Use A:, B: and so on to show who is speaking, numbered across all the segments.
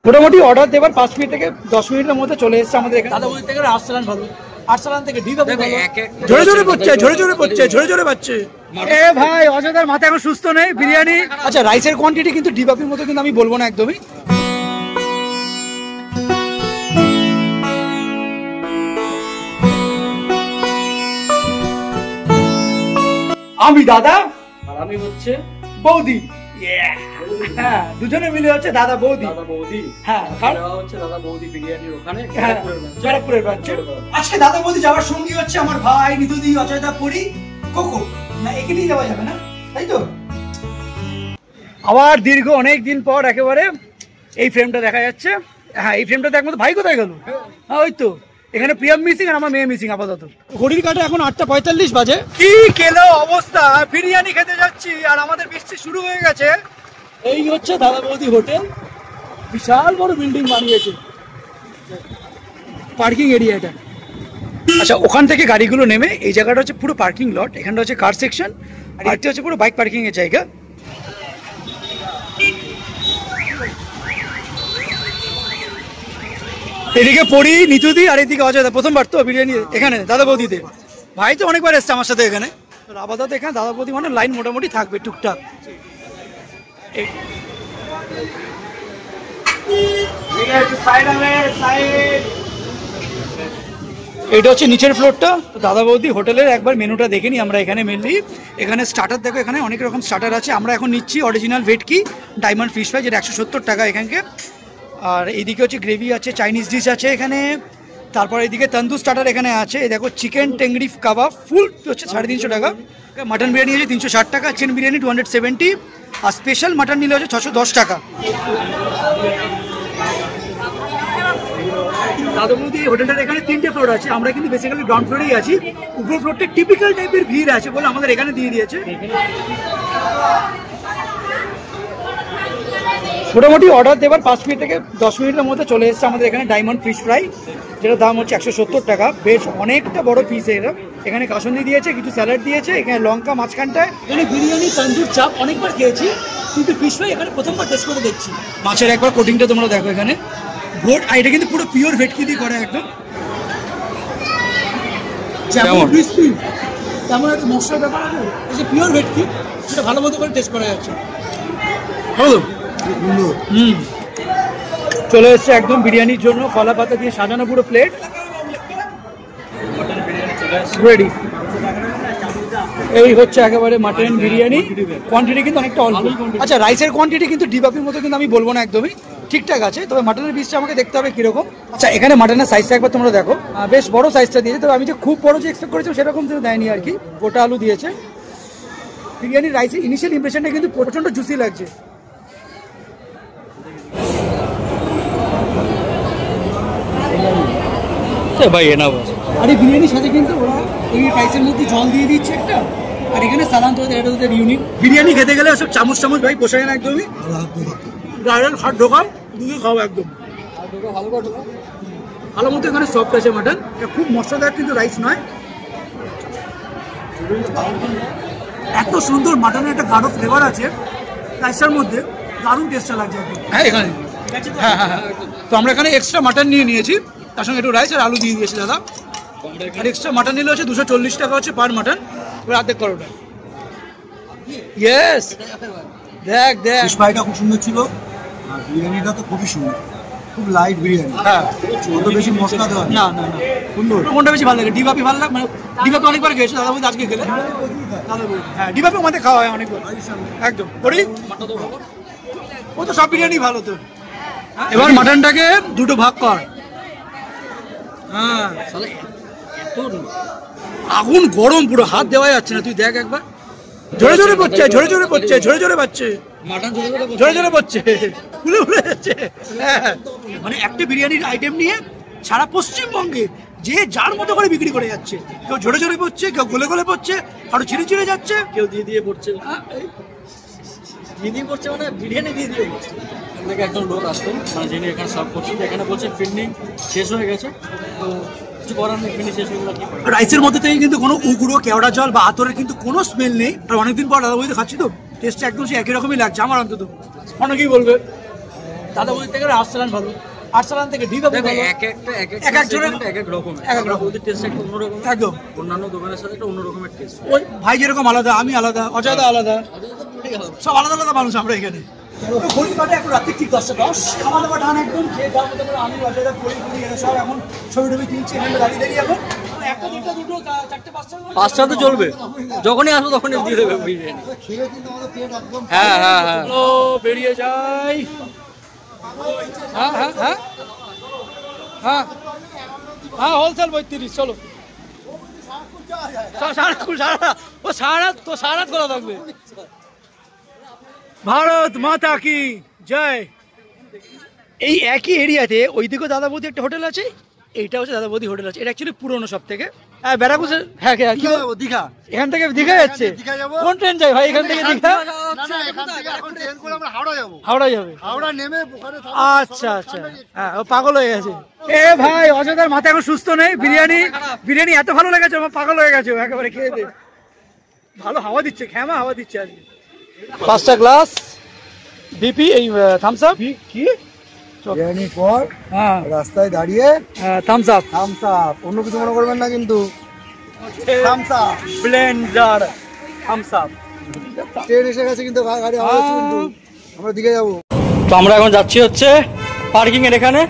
A: মোটামুটি অর্ডার দেবার 5 মিনিট থেকে 10 মিনিটের মধ্যে চলে এসেছে আমাদের এখানে।
B: দাদা বৌদি থেকে আর্সেলান ভালো, আর্সেলান থেকে
A: জোরে জোরে পড়ছে, জোরে জোরে পড়ছে, জোরে জোরে পাচ্ছে। এ ভাই অজয়দার মাথা এখন সুস্থ নেই। বিরিয়ানি আচ্ছা, রাইসের কোয়ান্টিটি কিন্তু ডিবাপির মতো কিন্তু আমি বলবো না একদমই। আমি দাদা
B: আর আমি হচ্ছে
A: বৌদি। হ্যাঁ, দুজনে মিলে হচ্ছে দাদা বৌদি। হ্যাঁ,
B: হচ্ছে দাদা বৌদি বিরিয়ানির ওখানে
A: ব্যারাকপুরের ব্রাঞ্চে। আজকে দাদা বৌদি যাওয়ার সঙ্গী হচ্ছে আমার ভাই নিতুদি, অজয়দা, পরি, কোকো। না, এখানেই যাওয়া যাবে না, তাই তো? আবার দীর্ঘ অনেক দিন পর একেবারে এই ফ্রেমটা দেখা যাচ্ছে। হ্যাঁ, এই ফ্রেমটা দেখ মতো। ভাই কোথায় গেল? হ্যাঁ, ওই তো এখানে প্রিয়াম মিসিং আর আমার মেয়ে মিসিং আপাতত। ঘড়ির কাটা এখন 8:45 বাজে। কি কেলো অবস্থা! বিরিয়ানি খেতে যাচ্ছি আর আমাদের বৃষ্টি শুরু হয়ে গেছে। এই হচ্ছে দাদা বৌদি হোটেল, বিশাল বড় বিল্ডিং বানিয়েছে, পার্কিং এরিয়া এটা। আচ্ছা, ওখান থেকে গাড়িগুলো নেমে এই জায়গাটা হচ্ছে পুরো পার্কিং লট। এখানটা হচ্ছে কার সেকশন আর এটা হচ্ছে পুরো বাইক পার্কিং এর জায়গা। এদিকে পড়ি নিতুদি আর এদিকে অজয়দা। প্রথমবার তো বিরিয়ানি এখানে দাদা বৌদিতে। ভাই তো অনেকবার এসছে আমার সাথে এখানে। আপাতত এখানে দাদা বৌদি মানে লাইন মোটামুটি থাকবে টুকটাক। এটা হচ্ছে নিচের ফ্লোরটা। তো দাদা বৌদি হোটেলের একবার মেনুটা দেখে নিই আমরা এখানে। মেনলি এখানে স্টার্টার দেখো, এখানে অনেক রকম স্টার্টার আছে। আমরা এখন নিচ্ছি অরিজিনাল ভেটকি ডায়মন্ড ফিশ ফ্রাই, যেটা 170 টাকা এখানকে। আর এইদিকে হচ্ছে গ্রেভি আছে, চাইনিজ ডিশ আছে এখানে। তারপর এইদিকে তন্দুর স্টার্টার এখানে আছে। এই দেখো চিকেন টেংরি কাবাব ফুল হচ্ছে 350 টাকা। মাটন বিরিয়ানি হচ্ছে 360 টাকা, চিকেন বিরিয়ানি 270, আর স্পেশাল মাটন নিলে হচ্ছে 610 টাকা। দাদা বৌদি হোটেলটার এখানে 3টে ফ্লোর আছে। আমরা কিন্তু বেসিক্যালি গ্রাউন্ড ফ্লোরেই আছি। উপর ফ্লোরটা টিপিক্যাল টাইপের ভিড় আছে বলে আমাদের এখানে দিয়ে দিয়েছে। মোটামুটি অর্ডার দেবার 5 মিনিট থেকে 10 মিনিটের মধ্যে চলে এসেছে আমাদের এখানে ডায়মন্ড ফিশ ফ্রাই, যেটার দাম হচ্ছে 170 টাকা। বেশ অনেকটা বড় পিস এরা। এখানে কাসুন্দি দিয়েছে, কিছু স্যালাড দিয়েছে, এখানে লঙ্কা মাঝখানটায়। এখানে বিরিয়ানি, তন্দুর, চাপ অনেকবার খেয়েছি, কিন্তু ফিশ ফ্রাই এখানে প্রথমবার টেস্ট করে দেখছি। মাছের একবার কোটিংটা তোমরা দেখো এখানে। ভোট আর এটা কিন্তু পুরো পিওর ভেটকি দিয়ে করা একদম। যেমন ক্রিসপি তেমন একটা মশলার ব্যাপার আছে। এই যে পিওর ভেটকি, সেটা ভালো মতো করে টেস্ট করা যাচ্ছে। ভালো। চলে এসছে একদম বিরিয়ানির জন্য কলা পাতা দিয়ে সাজানো পুরো প্লেট রেডি। এই হচ্ছে একেবারে মাটন বিরিয়ানি। কোয়ান্টিটি কিন্তু অনেকটা অল্প। আচ্ছা, রাইসের কোয়ান্টিটি কিন্তু ডিবাপির মতো কিন্তু আমি বলবো না একদমই, ঠিকঠাক আছে। তবে মাটনের পিসটা আমাকে দেখতে হবে কিরকম। আচ্ছা, এখানে মাটনের সাইজটা একবার তোমরা দেখো, বেশ বড় সাইজটা দিয়েছে। তবে আমি যে খুব বড় যে এক্সপেক্ট করেছিলাম সেরকম তো দেয়নি আর কি। গোটা আলু দিয়েছে। বিরিয়ানির রাইসের ইনিশিয়াল ইমপ্রেশনটা কিন্তু প্রচন্ড জুসি লাগছে। ভাই এনা বস। আর এই বিরিয়ানির সাথে কিন্তু ওরা এই রাইসের মধ্যে জল দিয়ে দিচ্ছে একটা, আর এখানে সালান তো এটা ওদের ইউনিক। বিরিয়ানি খেতে গেলে সব চামচ চামচ ভাই পোষায় না একদমই। ডাইরেক্ট হাত ঢোকাও, দুধে খাও একদম ভালো মতো। এখানে সফট আছে মাটন, এটা খুব মশলাদার কিন্তু রাইস নয়। এত সুন্দর মাটনের একটা গাঢ় ফ্লেভার আছে রাইসটার মধ্যে, দারুণ টেস্টটা লাগছে একদম। হ্যাঁ এখানে হ্যাঁ তো আমরা এখানে এক্সট্রা মাটন নিয়ে নিয়েছি, তার সঙ্গে একটু রাইস আর আলু দিয়ে দিয়েছি দাদা। আর এক্সট্রা মাটন নিলে হচ্ছে 240 টাকা হচ্ছে পার মাটন। এবার অর্ধেক করো ওটা। ইয়েস, দেখ দেখ ফিশ ফ্রাইটা খুব সুন্দর ছিল আর বিরিয়ানিটা তো খুবই সুন্দর, খুব লাইট বিরিয়ানি। হ্যাঁ, অত বেশি মশলা দেওয়া না। না না সুন্দর। কোনটা বেশি ভালো লাগে? ডিবাপি ভালো লাগে? মানে ডিবাপি অনেকবার খেয়েছো দাদা বলতে, আজকে খেলে দাদা বলতে? হ্যাঁ, ডিবাপি আমাদের খাওয়া হয় অনেকবার একদম। করি ও তো সব বিরিয়ানি ভালো তো। এবার মাটনটাকে দুটো ভাগ কর। হ্যাঁ, আগুন গরম, পুরো হাত দেওয়া যাচ্ছে না। তুই দেখ একবার, জোরে জোরে পড়ছে, জোরে জোরে পড়ছে, জোরে জোরে পাচ্ছে, জোরে জোরে পড়ছে, ফুলে ফুলে যাচ্ছে। হ্যাঁ, মানে একটা বিরিয়ানির আইটেম নিয়ে সারা পশ্চিমবঙ্গে যে যার মতো করে বিক্রি করে যাচ্ছে। কেউ জোরে জোরে পড়ছে, কেউ গলে গলে পড়ছে, কারো ছিঁড়ে ছিঁড়ে যাচ্ছে, কেউ দিয়ে দিয়ে পড়ছে। দিয়ে দিয়ে পড়ছে মানে বিরিয়ানি দিয়ে দিয়ে পড়ছে।
B: থেকে একজন লোক আসতো, মানে যিনি এখানে সার্ভ করছেন, এখানে বলছে ফিন্ডিং শেষ হয়ে গেছে, তো কিছু করার নেই, ফিন্ডিং শেষ হয়ে গেলে কি। রাইসের মধ্যে থেকে কিন্তু কোনো উগুড়ো, কেওড়া জল বা আতরের কিন্তু কোনো স্মেল নেই। আর অনেকদিন পর দাদা বইতে খাচ্ছি তো, টেস্টটা একদম সে একই রকমই লাগছে আমার অন্তত। অনেকেই বলবে
A: দাদা বৌদির থেকে আর্সালান ভালো, আর্সালান থেকে ডি বাবু ভালো। এক একজনের এক এক রকম, ওদের টেস্ট একটু অন্যরকম, একদম অন্যান্য দোকানের সাথে একটা অন্যরকমের টেস্ট। ওই ভাই যেরকম আলাদা, আমি আলাদা, অজয়দা আলাদা, সব আলাদা আলাদা মানুষ আমরা এখানে। ঘড়ি কাটে এখন রাত্রি ঠিক 10:10, খাওয়া দাওয়া ডান একদম, খেয়ে দাওয়া মতো করে আমি অজয়দা ঘড়ি এরা সব এখন ছবি টবি তুলছি এখানে দাঁড়িয়ে দাঁড়িয়ে। এখন একটা দুটো দুটো চারটে পাঁচটা তো চলবে, যখনই আসবো তখনই দিয়ে দেবে বিরিয়ানি। হ্যাঁ হ্যাঁ হ্যাঁ, বেরিয়ে যাই। হ্যাঁ হ্যাঁ হ্যাঁ হ্যাঁ হ্যাঁ, হোলসেল 32, চলো। সারা খোলা থাকবে। ভারত মাতা কি জয়। এই একই এরিয়াতে ওইদিকেও দাদা বৌদি একটা হোটেল আছে, এইটা হচ্ছে দাদা বৌদি হোটেল আছে। এটা অ্যাকচুয়ালি পুরোনো সব থেকে। হ্যাঁ ব্যারাকুসের, হ্যাঁ কি দীঘা, এখান থেকে দীঘা যাচ্ছে। কোন ট্রেন যায় ভাই এখান থেকে দীঘা? হাওড়া যাবে, হাওড়া নেমে। আচ্ছা আচ্ছা, হ্যাঁ ও পাগল হয়ে গেছে। এ ভাই অজয়দার মাথা এখন সুস্থ নেই। বিরিয়ানি এত ভালো লেগেছে, আমার পাগল হয়ে গেছে একেবারে খেয়ে দে। ভালো হাওয়া দিচ্ছে, খ্যামা হাওয়া দিচ্ছে আজকে। 5টা গ্লাস বিপি, এই থামস আপ কি বিরিয়ানি পর রাস্তায় দাঁড়িয়ে থামস আপ, অন্য কিছু মনে করবেন না কিন্তু। Thums Up blender, Thums Up. Train এসে গেছে কিন্তু, গাড়ি আওয়াজ হচ্ছে কিন্তু। আমরা দিকে যাবো। তো আমরা এখন যাচ্ছি হচ্ছে পার্কিং এর এখানে।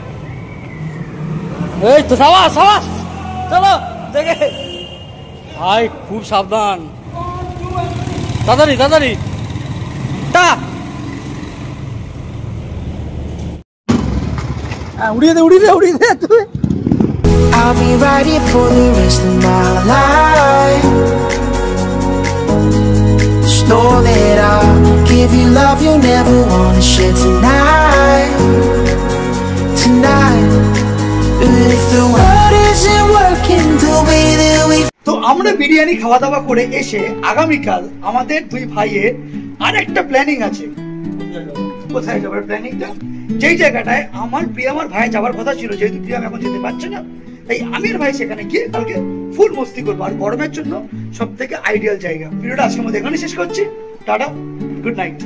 A: এই তো সাবাস সাবাস, চলো দেখে ভাই, খুব সাবধান, তাড়াতাড়ি তাড়াতাড়ি। উড়িয়ে দে উড়িয়ে দে উড়িয়ে দে তুই। I'll be right here for the rest of my life. Know that I'll give you love you never wanna share tonight. Tonight, but if the world isn't working the way that we. তো আমরা বিরিয়ানি খাওয়া দাওয়া করে এসে আগামীকাল আমাদের দুই ভাইয়ের আরেকটা প্ল্যানিং আছে। কোথায় যাবার প্ল্যানিংটা? যেই জায়গাটায় আমার ভাই যাওয়ার কথা ছিল, যেহেতু প্রিয়াম এখন যেতে পারছে না, তাই আমির ভাই সেখানে গিয়ে কালকে ফুল মস্তি করবো। আর গরমের জন্য সব থেকে আইডিয়াল জায়গা। ভিডিওটা আজকের মধ্যে এখানে শেষ করছি। Tata, good night.